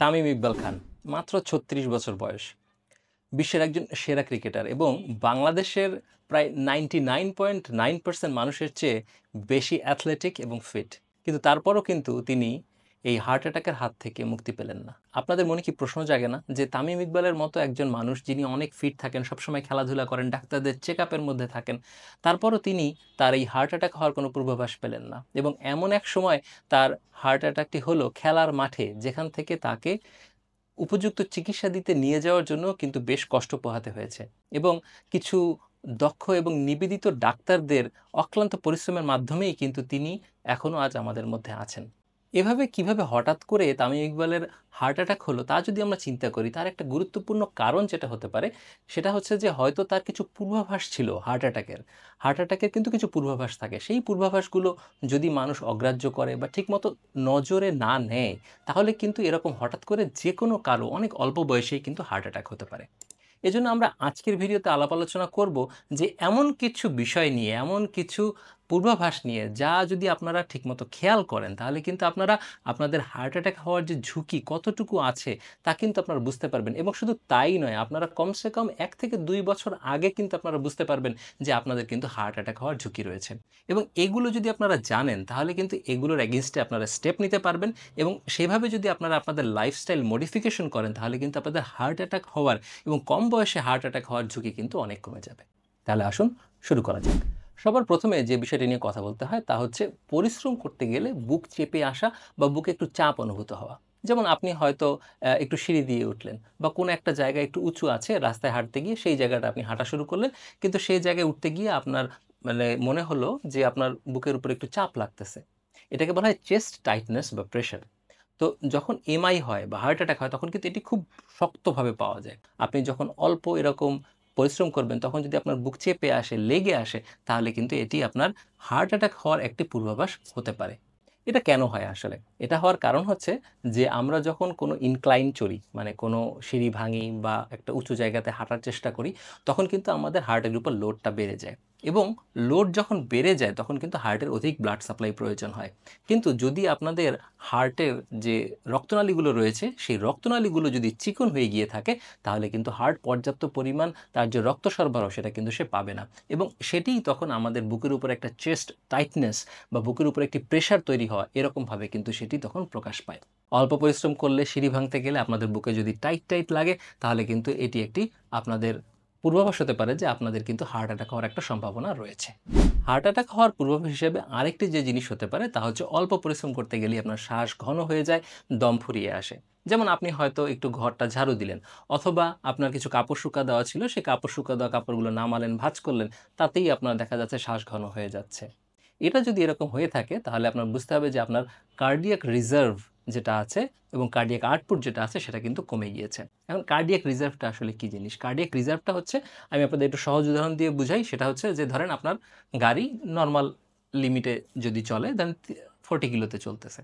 তামিম ইকবাল খান মাত্র ৩৬ বছর বয়স। বিশ্বের একজন সেরা ক্রিকেটার এবং বাংলাদেশের প্রায় 99.9% মানুষের চেয়ে বেশি অ্যাথলেটিক এবং ফিট। কিন্তু তারপরও কিন্তু তিনি এই হার্ট অ্যাটাকের হাত থেকে মুক্তি পেলেন না। আপনাদের মনে কি প্রশ্ন জাগে না যে তামিম ইকবালের মতো একজন মানুষ যিনি অনেক ফিট থাকেন, সবসময় খেলাধুলা করেন, ডাক্তারদের চেকআপের মধ্যে থাকেন, তারপরও তিনি তার এই হার্ট অ্যাটাক হওয়ার কোনো পূর্বাভাস পেলেন না। এবং এমন এক সময় তার হার্ট অ্যাটাকটি হলো খেলার মাঠে, যেখান থেকে তাকে উপযুক্ত চিকিৎসা দিতে নিয়ে যাওয়ার জন্য কিন্তু বেশ কষ্ট পোহাতে হয়েছে। এবং কিছু দক্ষ এবং নিবেদিত ডাক্তারদের অক্লান্ত পরিশ্রমের মাধ্যমেই কিন্তু তিনি এখনও আজ আমাদের মধ্যে আছেন। এভাবে কিভাবে হঠাৎ করে তামিম ইকবালের হার্ট অ্যাটাক হলো তা যদি আমরা চিন্তা করি, তার একটা গুরুত্বপূর্ণ কারণ যেটা হতে পারে সেটা হচ্ছে যে হয়তো তার কিছু পূর্বাভাস ছিল হার্ট অ্যাটাকের। হার্ট অ্যাটাকের কিন্তু কিছু পূর্বাভাস থাকে, সেই পূর্বাভাসগুলো যদি মানুষ অগ্রাহ্য করে বা ঠিকমতো নজরে না নেয়, তাহলে কিন্তু এরকম হঠাৎ করে যে কোনো কারো অনেক অল্প বয়সেই কিন্তু হার্ট অ্যাটাক হতে পারে। এজন্য আমরা আজকের ভিডিওতে আলাপ আলোচনা করব যে এমন কিছু বিষয় নিয়ে, এমন কিছু পূর্বাভাস নিয়ে যা যদি আপনারা ঠিকমতো খেয়াল করেন, তাহলে কিন্তু আপনারা আপনাদের হার্ট অ্যাটাক হওয়ার যে ঝুঁকি কতটুকু আছে তা কিন্তু আপনারা বুঝতে পারবেন। এবং শুধু তাই নয়, আপনারা কমসে কম ১ থেকে ২ বছর আগে কিন্তু আপনারা বুঝতে পারবেন যে আপনাদের কিন্তু হার্ট অ্যাটাক হওয়ার ঝুঁকি রয়েছে। এবং এগুলো যদি আপনারা জানেন, তাহলে কিন্তু এগুলোর এগেইনস্টে আপনারা স্টেপ নিতে পারবেন। এবং সেভাবে যদি আপনারা আপনাদের লাইফস্টাইল মডিফিকেশন করেন, তাহলে কিন্তু আপনাদের হার্ট অ্যাটাক হওয়ার এবং কম বয়সে হার্ট অ্যাটাক হওয়ার ঝুঁকি কিন্তু অনেক কমে যাবে। তাহলে আসুন শুরু করা যাক। সবার প্রথমে যে বিষয়টি নিয়ে কথা বলতে হয় তা হচ্ছে পরিশ্রম করতে গেলে বুক চেপে আসা বা বুকে একটু চাপ অনুভূত হওয়া। যেমন আপনি হয়তো একটু সিঁড়ি দিয়ে উঠলেন বা কোনো একটা জায়গায় একটু উঁচু আছে, রাস্তায় হাঁটতে গিয়ে সেই জায়গাটা আপনি হাঁটা শুরু করলেন, কিন্তু সেই জায়গায় উঠতে গিয়ে আপনার মানে মনে হলো যে আপনার বুকের উপর একটু চাপ লাগতেছে। এটাকে বলা হয় চেস্ট টাইটনেস বা প্রেশার। তো যখন এমআই হয় বা হার্ট অ্যাটাক হয়, তখন কিন্তু এটি খুব শক্তভাবে পাওয়া যায়। আপনি যখন অল্প এরকম পরিশ্রম করবেন, তখন যদি আপনার বুক চেপে আসে, লেগে আসে, তাহলে কিন্তু এটি আপনার হার্ট অ্যাটাক হওয়ার একটি পূর্বাভাস হতে পারে। এটা কেন হয় আসলে? এটা হওয়ার কারণ হচ্ছে যে আমরা যখন কোনো ইনক্লাইন চড়ি, মানে কোনো সিঁড়ি ভাঙি বা একটা উঁচু জায়গাতে হাঁটার চেষ্টা করি, তখন কিন্তু আমাদের হার্টের উপর লোডটা বেড়ে যায়। এবং লোড যখন বেড়ে যায়, তখন কিন্তু হার্টের অধিক ব্লাড সাপ্লাই প্রয়োজন হয়। কিন্তু যদি আপনাদের হার্টের যে রক্তনালীগুলো রয়েছে, সেই রক্তনালীগুলো যদি চিকন হয়ে গিয়ে থাকে, তাহলে কিন্তু হার্ট পর্যাপ্ত পরিমাণ তার যে রক্ত সরবরাহ সেটা কিন্তু সে পাবে না। এবং সেটিই তখন আমাদের বুকের উপর একটা চেস্ট টাইটনেস বা বুকের উপর একটি প্রেশার তৈরি হওয়া, এরকমভাবে কিন্তু সেটি তখন প্রকাশ পায়। অল্প পরিশ্রম করলে সিঁড়ি ভাঙতে গেলে আপনাদের বুকে যদি টাইট টাইট লাগে, তাহলে কিন্তু এটি একটি আপনাদের পূর্বাভাস হতে পারে যে আপনাদের কিন্তু হার্ট অ্যাটাক হওয়ার একটা সম্ভাবনা রয়েছে। হার্ট অ্যাটাক হওয়ার পূর্বাভাস হিসেবে আরেকটি যে জিনিস হতে পারে তা হচ্ছে অল্প পরিশ্রম করতে গেলেই আপনার শ্বাস ঘন হয়ে যায়, দম ফুরিয়ে আসে। যেমন আপনি হয়তো একটু ঘরটা ঝাড়ু দিলেন, অথবা আপনার কিছু কাপড় শুকা দেওয়া ছিল, সেই কাপড় শুকা দেওয়া কাপড়গুলো নামালেন, ভাঁজ করলেন, তাতেই আপনার দেখা যাচ্ছে শ্বাস ঘন হয়ে যাচ্ছে। এটা যদি এরকম হয়ে থাকে, তাহলে আপনার বুঝতে হবে যে আপনার কার্ডিয়াক রিজার্ভ যেটা আছে এবং কার্ডিয়াক আউটপুট যেটা আছে সেটা কিন্তু কমে গিয়েছে। এখন কার্ডিয়াক রিজার্ভটা আসলে কী জিনিস? কার্ডিয়াক রিজার্ভটা হচ্ছে, আমি আপনাদের একটু সহজ উদাহরণ দিয়ে বুঝাই, সেটা হচ্ছে যে ধরেন আপনার গাড়ি নরমাল লিমিটে যদি চলে, দেন 40 কিলোতে চলতেছে।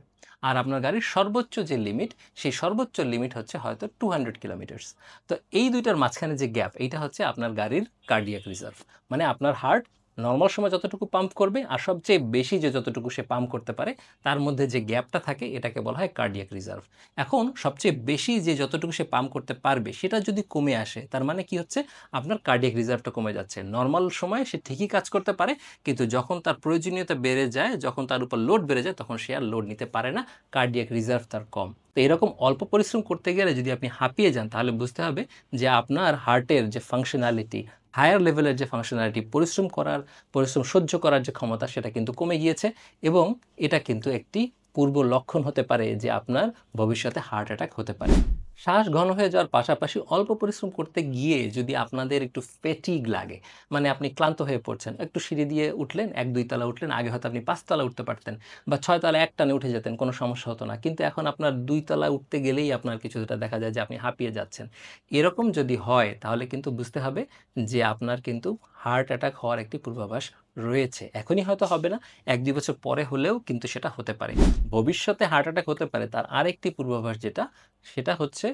আর আপনার গাড়ির সর্বোচ্চ যে লিমিট, সেই সর্বোচ্চ লিমিট হচ্ছে হয়তো 200 কিলোমিটার্স। তো এই দুইটার মাঝখানে যে গ্যাপ, এইটা হচ্ছে আপনার গাড়ির কার্ডিয়াক রিজার্ভ। মানে আপনার হার্ট নরমাল সময় যতটুকু পাম্প করবে আর সবচেয়ে বেশি যে যতটুকু সে পাম্প করতে পারে, তার মধ্যে যে গ্যাপটা থাকে, এটাকে বলা হয় কার্ডিয়াক রিজার্ভ। এখন সবচেয়ে বেশি যে যতটুকু সে পাম্প করতে পারবে, সেটা যদি কমে আসে, তার মানে কি হচ্ছে, আপনার কার্ডিয়াক রিজার্ভটা কমে যাচ্ছে। নরমাল সময়ে সে ঠিকই কাজ করতে পারে, কিন্তু যখন তার প্রয়োজনীয়তা বেড়ে যায়, যখন তার উপর লোড বেড়ে যায়, তখন সে আর লোড নিতে পারে না, কার্ডিয়াক রিজার্ভ তার কম। তো এরকম অল্প পরিশ্রম করতে গেলে যদি আপনি হাঁপিয়ে যান, তাহলে বুঝতে হবে যে আপনার হার্টের যে ফাংশনালিটি, হায়ার লেভেলের যে ফাংশনালিটি, পরিশ্রম সহ্য করার যে ক্ষমতা, সেটা কিন্তু কমে গিয়েছে। এবং এটা কিন্তু একটি পূর্ব লক্ষণ হতে পারে যে আপনার ভবিষ্যতে হার্ট অ্যাটাক হতে পারে। শ্বাস ঘন হয়ে যাওয়ার পাশাপাশি অল্প পরিশ্রম করতে গিয়ে যদি আপনাদের একটু ফ্যাটিগ লাগে, মানে আপনি ক্লান্ত হয়ে পড়ছেন, একটু সিঁড়ি দিয়ে উঠলেন, ১-২ তলা উঠলেন, আগে হয়তো আপনি ৫ তলা উঠতে পারতেন বা ৬ তলা একটানে উঠে যেতেন, কোনো সমস্যা হতো না। কিন্তু এখন আপনার ২ তলা উঠতে গেলেই আপনার কিছুটা দেখা যায় যে আপনি হাঁপিয়ে যাচ্ছেন। এরকম যদি হয়, তাহলে কিন্তু বুঝতে হবে যে আপনার কিন্তু হার্ট অ্যাটাক হওয়ার একটি পূর্বাভাস রয়েছে। এখনই হয়তো হবে না, ১-২ বছর পরে হলেও কিন্তু সেটা হতে পারে। ভবিষ্যতে হার্ট অ্যাটাক হতে পারে তার আরেকটি পূর্বাভাস যেটা, সেটা হচ্ছে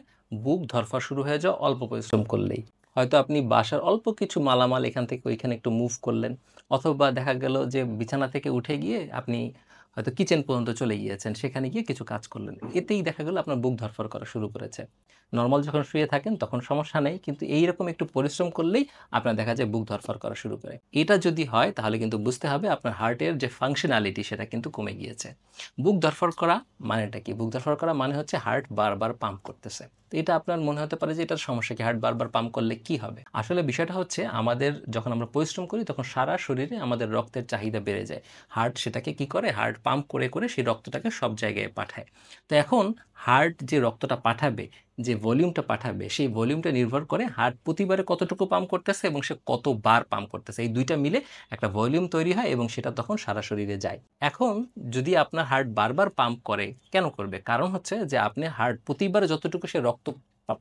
বুক ধড়ফড় শুরু হয়ে যাওয়া অল্প পরিশ্রম করলেই। হয়তো আপনি বাসার অল্প কিছু মালামাল এখান থেকে ওইখানে একটু মুভ করলেন, অথবা দেখা গেল যে বিছানা থেকে উঠে গিয়ে আপনি হয়তো কিচেন পর্যন্ত চলে গিয়েছেন, সেখানে গিয়ে কিছু কাজ করলেন। এতেই দেখা গেল আপনার বুক ধড়ফড় করা শুরু করেছে। নরমাল যখন শুয়ে থাকেন তখন সমস্যা নেই, কিন্তু এইরকম একটু পরিশ্রম করলেই আপনার দেখা যায় বুক ধড়ফড় করা শুরু করে। এটা যদি হয় তাহলে কিন্তু বুঝতে হবে আপনার হার্টের যে ফাংশনালিটি সেটা কিন্তু কমে গিয়েছে। বুক ধড়ফড় করা মানেটা কি? বুক ধড়ফড় করা মানে হচ্ছে হার্ট বারবার পাম্প করতেছে। তো এটা আপনার মনে হতে পারে যে এটার সমস্যা কি? হার্ট বারবার পাম্প করলে কি হবে? আসলে বিষয়টা হচ্ছে আমাদের যখন আমরা পরিশ্রম করি তখন সারা শরীরে আমাদের রক্তের চাহিদা বেড়ে যায়। হার্ট সেটাকে কি করে? হার্ট পাম্প করে, করে সেই রক্তটাকে সব জায়গায় পাঠায়। তো এখন হার্ট যে রক্তটা পাঠাবে, যে ভলিউমটা পাঠাবে, সেই ভলিউমটা নির্ভর করে হার্ট প্রতিবারে কতটুকু পাম্প করতেছে এবং সে কতবার পাম্প করতেছে। এই ২ টা মিলে একটা ভলিউম তৈরি হয় এবং সেটা তখন সারা শরীরে যায়। এখন যদি আপনার হার্ট বারবার পাম্প করে, কেন করবে? কারণ হচ্ছে যে আপনি হার্ট প্রতিবারে যতটুকু সে রক্ত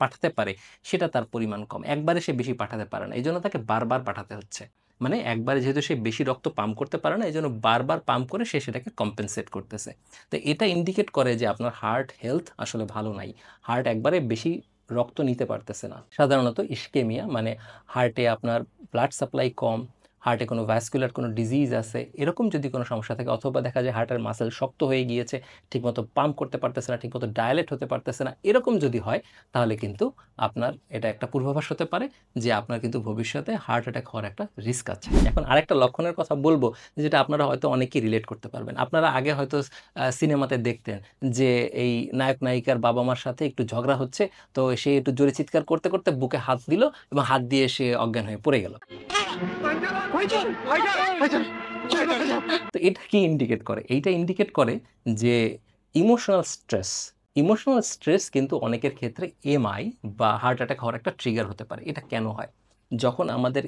পাঠাতে পারে সেটা তার পরিমাণ কম। একবারে সে বেশি পাঠাতে পারে না। এজন্য তাকে বারবার পাঠাতে হচ্ছে। মানে একবারে যেহেতু সে বেশি রক্ত পাম্প করতে পারে না, এজন্য বারবার পাম্প করে সে সেটাকে কম্পেনসেট করতেছে। তো এটা ইন্ডিকেট করে যে আপনার হার্ট হেলথ আসলে ভালো নাই। হার্ট একবারে বেশি রক্ত নিতে পারতেছে না। সাধারণত ইসকেমিয়া মানে হার্টে আপনার ব্লাড সাপ্লাই কম, হার্টে কোনো ভাস্কুলার কোনো ডিজিজ আছে, এরকম যদি কোনো সমস্যা থাকে, অথবা দেখা যায় হার্টের মাসেল শক্ত হয়ে গিয়েছে, ঠিকমতো পাম্প করতে পারতেছে না, ঠিকমতো ডায়ালেট হতে পারতেছে না, এরকম যদি হয় তাহলে কিন্তু আপনার এটা একটা পূর্বাভাস হতে পারে যে আপনার কিন্তু ভবিষ্যতে হার্ট অ্যাটাক হওয়ার একটা রিস্ক আছে। এখন আরেকটা লক্ষণের কথা বলবো, যেটা আপনারা হয়তো অনেকেই রিলেট করতে পারবেন। আপনারা আগে হয়তো সিনেমাতে দেখতেন যে এই নায়ক নায়িকার বাবা মার সাথে একটু ঝগড়া হচ্ছে, তো সে একটু জোরে চিৎকার করতে করতে বুকে হাত দিল এবং হাত দিয়ে সে অজ্ঞান হয়ে পড়ে গেল। তো এটা কি ইন্ডিকেট করে? এইটা ইন্ডিকেট করে যে ইমোশনাল স্ট্রেস। ইমোশনাল স্ট্রেস কিন্তু অনেকের ক্ষেত্রে এমআই বা হার্ট অ্যাটাক হওয়ার একটা ট্রিগার হতে পারে। এটা কেন হয়? যখন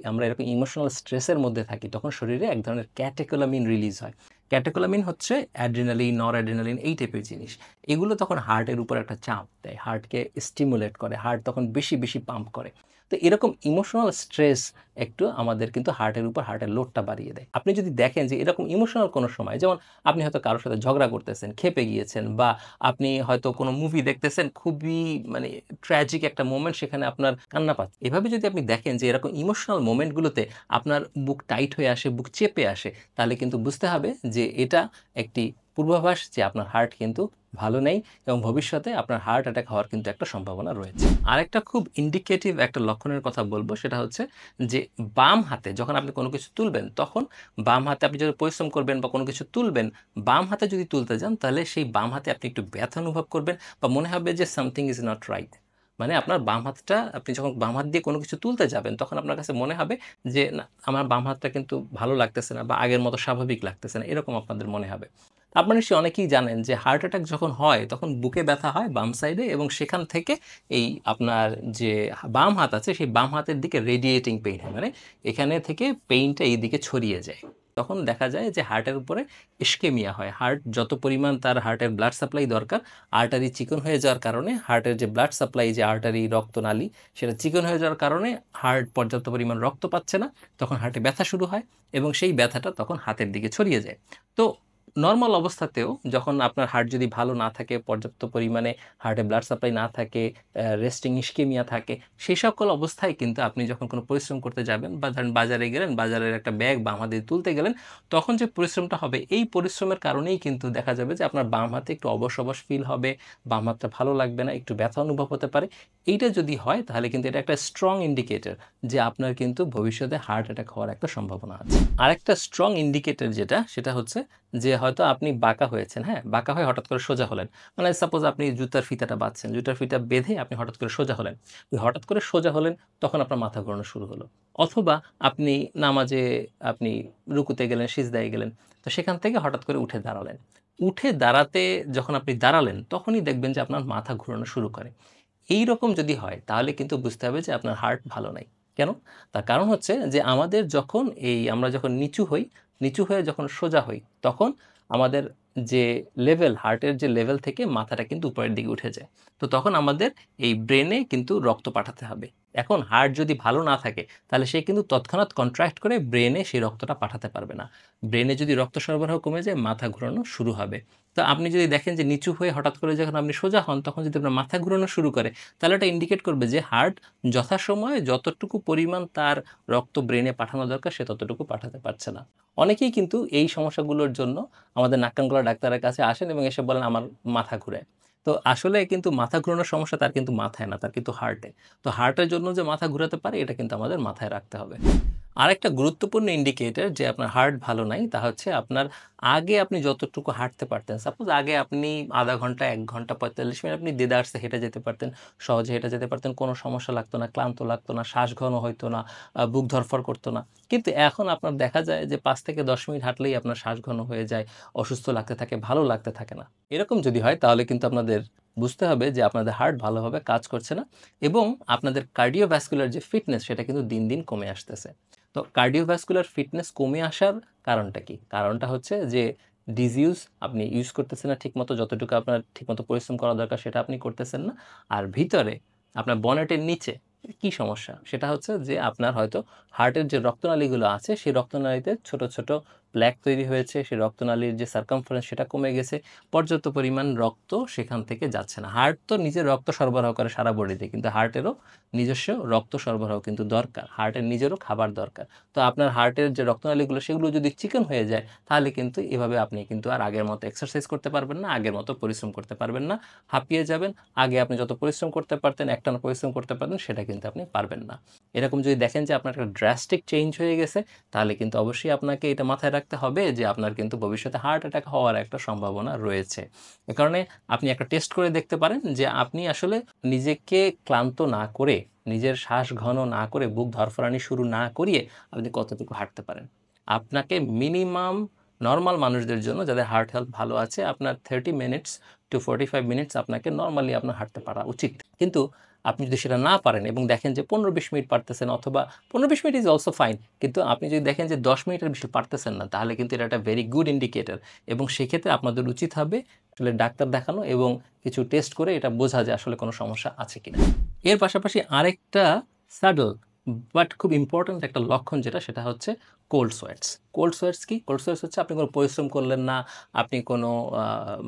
আমরা এরকম ইমোশনাল স্ট্রেসের মধ্যে থাকি তখন শরীরে এক ধরনের ক্যাটেকোলামিন রিলিজ হয়। ক্যাটেকোলামিন হচ্ছে অ্যাড্রিনালিন, নরঅ্যাড্রিনালিন এই টাইপের জিনিস। এগুলো তখন হার্টের উপর একটা চাপ দেয়। হার্টকে স্টিমুলেট করে। হার্ট তখন বেশি, বেশি পাম্প করে। তো এরকম ইমোশনাল স্ট্রেস একটু আমাদের কিন্তু হার্টের উপর হার্টের লোডটা বাড়িয়ে দেয়। আপনি যদি দেখেন যে এরকম ইমোশনাল কোনো সময়, যেমন আপনি হয়তো কারো সাথে ঝগড়া করতেছেন, ক্ষেপে গিয়েছেন, বা আপনি হয়তো কোনো মুভি দেখতেছেন, খুবই মানে ট্র্যাজিক একটা মোমেন্ট, সেখানে আপনার কান্না পাচ্ছে। এভাবে যদি আপনি দেখেন যে এরকম ইমোশনাল মোমেন্টগুলোতে আপনার বুক টাইট হয়ে আসে, বুক চেপে আসে, তাহলে কিন্তু বুঝতে হবে যে এটা একটি পূর্বাভাস যে আপনার হার্ট কিন্তু ভালো নেই এবং ভবিষ্যতে আপনার হার্ট অ্যাটাক হওয়ার কিন্তু একটা সম্ভাবনা রয়েছে। আরেকটা খুব ইন্ডিকেটিভ একটা লক্ষণের কথা বলব, সেটা হচ্ছে যে বাম হাতে যখন আপনি কোনো কিছু তুলবেন, তখন বাম হাতে আপনি যদি পরিশ্রম করবেন বা কোনো কিছু তুলবেন, বাম হাতে যদি তুলতে যান তাহলে সেই বাম হাতে আপনি একটু ব্যথা অনুভব করবেন বা মনে হবে যে সামথিং ইজ নট রাইট। মানে আপনার বাম হাতটা, আপনি যখন বাম হাত দিয়ে কোনো কিছু তুলতে যাবেন তখন আপনার কাছে মনে হবে যে না, আমার বাম হাতটা কিন্তু ভালো লাগতেছে না বা আগের মতো স্বাভাবিক লাগতেছে না, এরকম আপনাদের মনে হবে। আপনারা নিশ্চয়ই অনেকেই জানেন যে হার্ট অ্যাটাক যখন হয় তখন বুকে ব্যথা হয় বাম সাইডে, এবং সেখান থেকে এই আপনার যে বাম হাত আছে সেই বাম হাতের দিকে রেডিয়েটিং পেইন হয়, মানে এখানে থেকে পেইনটা এই দিকে ছড়িয়ে যায়। তখন দেখা যায় যে হার্টের উপরে ইস্কেমিয়া হয়। হার্ট যত পরিমাণ তার হার্টের ব্লাড সাপ্লাই দরকার, আর্টারি চিকন হয়ে যাওয়ার কারণে, হার্টের যে ব্লাড সাপ্লাই, যে আর্টারি রক্তনালী, সেটা চিকন হয়ে যাওয়ার কারণে হার্ট পর্যাপ্ত পরিমাণ রক্ত পাচ্ছে না। তখন হার্টে ব্যথা শুরু হয় এবং সেই ব্যথাটা তখন হাতের দিকে ছড়িয়ে যায়। তো নরমাল অবস্থাতেও যখন আপনার হার্ট যদি ভালো না থাকে, পর্যাপ্ত পরিমাণে হার্টে ব্লাড সাপ্লাই না থাকে, রেস্টিং ইস্কেমিয়া থাকে, সেই সকল অবস্থায় কিন্তু আপনি যখন কোনো পরিশ্রম করতে যাবেন বা ধরেন বাজারে গেলেন, বাজারের একটা ব্যাগ বাম হাতে তুলতে গেলেন, তখন যে পরিশ্রমটা হবে, এই পরিশ্রমের কারণেই কিন্তু দেখা যাবে যে আপনার বাম হাতে একটু অবশ অবশ ফিল হবে, বাম হাতটা ভালো লাগবে না, একটু ব্যথা অনুভব হতে পারে। এইটা যদি হয় তাহলে কিন্তু এটা একটা স্ট্রং ইন্ডিকেটর যে আপনার কিন্তু ভবিষ্যতে হার্ট অ্যাটাক হওয়ার একটা সম্ভাবনা আছে। আরেকটা স্ট্রং ইন্ডিকেটর যেটা, সেটা হচ্ছে যে হয়তো আপনি বাঁকা হয়েছেন, হ্যাঁ? বাঁকা হয়ে হঠাৎ করে সোজা হলেন। মানে সাপোজ আপনি জুতার ফিতাটা বাঁধছেন, জুতার ফিতা বেঁধে আপনি হঠাৎ করে সোজা হলেন। ওই হঠাৎ করে সোজা হলেন, তখন আপনার মাথা ঘোরানো শুরু হলো। অথবা আপনি নামাজে আপনি রুকুতে গেলেন, সিজদায় গেলেন। তো সেখান থেকে হঠাৎ করে উঠে দাঁড়ালেন। উঠে দাঁড়াতে যখন আপনি দাঁড়ালেন, তখনই দেখবেন যে আপনার মাথা ঘুরানো শুরু করে। এইরকম যদি হয় তাহলে কিন্তু বুঝতে হবে যে আপনার হার্ট ভালো নাই। কেন? তার কারণ হচ্ছে যে আমাদের যখন আমরা যখন নিচু হই, নিচু হয়ে যখন সোজা হই, তখন আমাদের যে লেভেল, হার্টের যে লেভেল থেকে মাথাটা কিন্তু উপরের দিকে উঠে যায়। তো তখন আমাদের এই ব্রেনে কিন্তু রক্ত পাঠাতে হবে। এখন হার্ট যদি ভালো না থাকে তাহলে সে কিন্তু তৎক্ষণাৎ কন্ট্রাক্ট করে ব্রেনে সেই রক্তটা পাঠাতে পারবে না। ব্রেনে যদি রক্ত সরবরাহ কমে যায় মাথা ঘোরানো শুরু হবে। তো আপনি যদি দেখেন যে নিচু হয়ে হঠাৎ করে যখন আপনি সোজা হন তখন যদি আপনার মাথা ঘুরানো শুরু করে তাহলে এটা ইন্ডিকেট করবে যে হার্ট যথাসময়ে যতটুকু পরিমাণ তার রক্ত ব্রেনে পাঠানো দরকার সে ততটুকু পাঠাতে পারছে না। অনেকেই কিন্তু এই সমস্যাগুলোর জন্য আমাদের নাক কান গলার ডাক্তারের কাছে আসেন এবং এসে বলেন আমার মাথা ঘুরে। তো আসলে কিন্তু মাথা ঘুরানোর সমস্যা তার কিন্তু মাথায় না, তার কিন্তু হার্টে। তো হার্টের জন্য যে মাথা ঘুরাতে পারে এটা কিন্তু আমাদের মাথায় রাখতে হবে। আরেকটা গুরুত্বপূর্ণ ইন্ডিকেটর যে আপনার হার্ট ভালো নাই তা হচ্ছে আপনার আগে আপনি যতটুকু হাঁটতে পারতেন, সাপোজ আগে আপনি আধা ঘন্টা ১ ঘন্টা ৪৫ মিনিট আপনি দেদারসে হেঁটে যেতে পারতেন, সহজে হেঁটে যেতে পারতেন, কোনো সমস্যা লাগতো না, ক্লান্ত লাগতো না, শ্বাস ঘন হইতো না, বুক ধড়ফড় করতো না। কিন্তু এখন আপনার দেখা যায় যে ৫ থেকে ১০ মিনিট হাঁটলেই আপনার শ্বাস ঘন হয়ে যায়, অসুস্থ লাগতে থাকে, ভালো লাগতে থাকে না। এরকম যদি হয় তাহলে কিন্তু আপনাদের বুঝতে হবে যে আপনাদের হার্ট ভালোভাবে কাজ করছে না এবং আপনাদের কার্ডিওভাস্কুলার যে ফিটনেস সেটা কিন্তু দিন, দিন কমে আসতেছে। তো কার্ডিওভাস্কুলার ফিটনেস কমে আসার কারণটা কি? কারণটা হচ্ছে যে ডিজিউস আপনি ইউজ করতেছেন না ঠিকমতো, যতটুকু আপনার ঠিকমতো পরিশ্রম করা দরকার সেটা আপনি করতেছেন না। আর ভিতরে আপনার বনেটের নিচে কি সমস্যা? সেটা হচ্ছে যে আপনার হয়তো হার্টের যে রক্তনালীগুলো আছে সেই রক্তনালীতে ছোট, ছোট প্ল্যাক তৈরি হয়েছে। সেই রক্তনালীর যে সার্কামফারেন্স সেটা কমে গেছে। পর্যাপ্ত পরিমাণ রক্ত সেখান থেকে যাচ্ছে না। হার্ট তো নিজের রক্ত সরবরাহ করে সারা বডিতে, কিন্তু হার্টেরও নিজস্ব রক্ত সরবরাহ কিন্তু দরকার। হার্টের নিজেরও খাবার দরকার। তো আপনার হার্টের যে রক্তনালীগুলো সেগুলো যদি চিকন হয়ে যায় তাহলে কিন্তু এভাবে আপনি কিন্তু আর আগের মতো এক্সারসাইজ করতে পারবেন না, আগের মতো পরিশ্রম করতে পারবেন না, হাঁপিয়ে যাবেন। আগে আপনি যত পরিশ্রম করতে পারতেন, একটানা পরিশ্রম করতে পারতেন, সেটা কিন্তু আপনি পারবেন না। এরকম যদি দেখেন যে আপনার একটা ড্রাস্টিক চেঞ্জ হয়ে গেছে তাহলে কিন্তু অবশ্যই আপনাকে এটা মাথায় রাখতে হবে যে আপনার কিন্তু ভবিষ্যতে হার্ট অ্যাটাক হওয়ার একটা সম্ভাবনা রয়েছে। এ কারণে আপনি একটা টেস্ট করে দেখতে পারেন যে আপনি আসলে নিজেকে ক্লান্ত না করে, নিজের শ্বাস ঘন না করে, বুক ধড়ফড়ানি শুরু না করিয়ে আপনি কতটুকু হাঁটতে পারেন। আপনাকে মিনিমাম নরমাল মানুষদের জন্য যাদের হার্ট হেলথ ভালো আছে আপনার 30 মিনিটস টু 45 মিনিটস আপনাকে নরমালি আপনার হাঁটতে পারা উচিত। কিন্তু আপনি যদি সেটা না পারেন এবং দেখেন যে ১৫-২০ মিনিট পারতেছেন, অথবা ১৫-২০ মিনিট ইজ অলসো ফাইন, কিন্তু আপনি যদি দেখেন যে ১০ মিনিটের বেশি পারতেছেন না তাহলে কিন্তু এটা একটা ভেরি গুড ইন্ডিকেটর এবং সেক্ষেত্রে আপনাদের উচিত হবে আসলে ডাক্তার দেখানো এবং কিছু টেস্ট করে এটা বোঝা যে আসলে কোনো সমস্যা আছে কিনা। এর পাশাপাশি আরেকটা স্যাডল বাট খুব ইম্পর্ট্যান্ট একটা লক্ষণ যেটা, সেটা হচ্ছে কোল্ড সোয়েটস। কোল্ড সোয়েটস কি? কোল্ড সোয়েটস হচ্ছে আপনি কোনো পরিশ্রম করলেন না, আপনি কোনো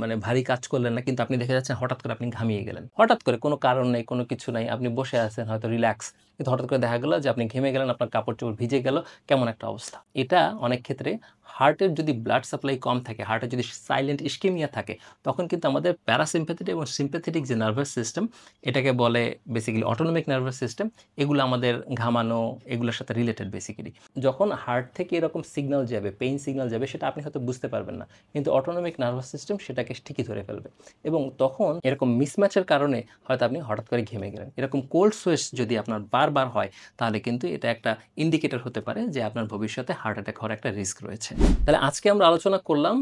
মানে ভারী কাজ করলেন না, কিন্তু আপনি দেখে যাচ্ছেন হঠাৎ করে আপনি ঘামিয়ে গেলেন। হঠাৎ করে কোনো কারণ নেই, কোনো কিছু নাই, আপনি বসে আছেন হয়তো রিল্যাক্স, কিন্তু হঠাৎ করে দেখা গেল যে আপনি ঘেমে গেলেন, আপনার কাপড়-চোপড় ভিজে গেল, কেমন একটা অবস্থা। এটা অনেক ক্ষেত্রে হার্টের যদি ব্লাড সাপ্লাই কম থাকে, হার্টের যদি সাইলেন্ট ইস্কেমিয়া থাকে, তখন কিন্তু আমাদের প্যারাসিম্প্যাথেটিক এবং সিম্প্যাথেটিক যে নার্ভাস সিস্টেম, এটাকে বলে বেসিক্যালি অটোনমিক নার্ভাস সিস্টেম, এগুলো আমাদের ঘামানো এগুলোর সাথে রিলেটেড বেসিক্যালি। যখন হার্ট থেকে এরকম সিগন্যাল যাবে, পেইন সিগন্যাল যাবে, সেটা আপনি হয়তো বুঝতে পারবেন না, কিন্তু অটোনমিক নার্ভাস সিস্টেম সেটাকে ঠিকই ধরে ফেলবে এবং তখন এরকম মিসম্যাচের কারণে হয়তো আপনি হঠাৎ করে ঘেমে গেলেন। এরকম কোল্ড সোয়েটস যদি আপনার বারবার হয় তাহলে কিন্তু এটা একটা ইন্ডিকেটর হতে পারে যে আপনার ভবিষ্যতে হার্ট অ্যাটাক হওয়ার একটা রিস্ক রয়েছে। তাহলে আজকে আমরা আলোচনা করলাম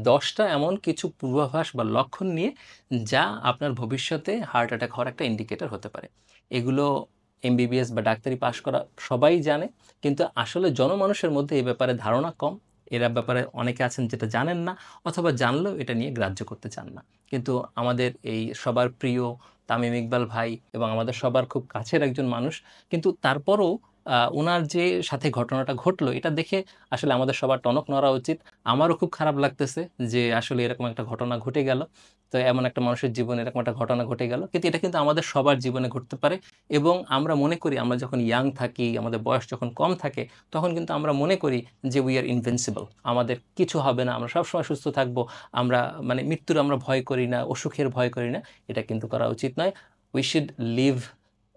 ১০টা এমন কিছু পূর্বাভাস বা লক্ষণ নিয়ে যা আপনার ভবিষ্যতে হার্ট অ্যাটাক হওয়ার একটা ইন্ডিকেটর হতে পারে। এগুলো এমবিবিএস বা ডাক্তারি পাশ করা সবাই জানে, কিন্তু আসলে জনমানুষের মধ্যে এই ব্যাপারে ধারণা কম। এরা ব্যাপারে অনেকে আছেন যেটা জানেন না, অথবা জানলেও এটা নিয়ে গ্রাহ্য করতে চান না। কিন্তু আমাদের এই সবার প্রিয় তামিম ইকবাল ভাই এবং আমাদের সবার খুব কাছের একজন মানুষ, কিন্তু তারপরও উনার যে সাথে ঘটনাটা ঘটলো এটা দেখে আসলে আমাদের সবার টনক নড়া উচিত। আমারও খুব খারাপ লাগতেছে যে আসলে এরকম একটা ঘটনা ঘটে গেল। তো এমন একটা মানুষের জীবনে এরকম একটা ঘটনা ঘটে গেল। কিন্তু এটা কিন্তু আমাদের সবার জীবনে ঘটতে পারে এবং আমরা মনে করি আমরা যখন ইয়াং থাকি, আমাদের বয়স যখন কম থাকে, তখন কিন্তু আমরা মনে করি যে উই আর ইনভিনসিবল। আমাদের কিছু হবে না, আমরা সবসময় সুস্থ থাকবো। আমরা মানে মৃত্যুর আমরা ভয় করি না, অসুখের ভয় করি না। এটা কিন্তু করা উচিত নয়। We should live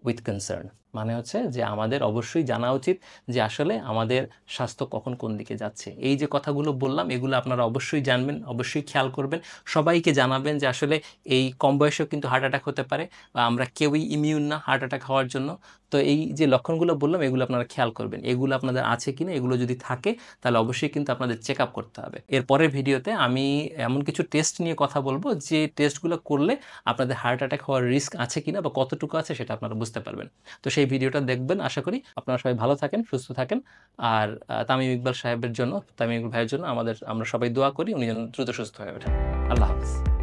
with concern. মানে হচ্ছে যে আমাদের অবশ্যই জানা উচিত যে আসলে আমাদের স্বাস্থ্য কখন কোন দিকে যাচ্ছে। এই যে কথাগুলো বললাম এগুলো আপনারা অবশ্যই জানবেন, অবশ্যই খেয়াল করবেন, সবাইকে জানাবেন যে আসলে এই কম বয়সেও কিন্তু হার্ট অ্যাটাক হতে পারে, বা আমরা কেউই ইমিউন না হার্ট অ্যাটাক হওয়ার জন্য। তো এই যে লক্ষণগুলো বললাম এগুলো আপনারা খেয়াল করবেন, এগুলো আপনাদের আছে কিনা, এগুলো যদি থাকে তাহলে অবশ্যই কিন্তু আপনাদের চেক আপ করতে হবে। এর পরের ভিডিওতে আমি এমন কিছু টেস্ট নিয়ে কথা বলবো যে টেস্টগুলো করলে আপনাদের হার্ট অ্যাটাক হওয়ার রিস্ক আছে কিনা বা কতটুকু আছে সেটা আপনারা বুঝতে পারবেন। তো সেই ভিডিওটা দেখবেন। আশা করি আপনারা সবাই ভালো থাকেন, সুস্থ থাকেন। আর তামিম ইকবাল সাহেবের জন্য, তামিম ইকবাল ভাইয়ের জন্য আমরা সবাই দোয়া করি উনি যেন দ্রুত সুস্থ হয়ে ওঠেন। আল্লাহ হাফেজ।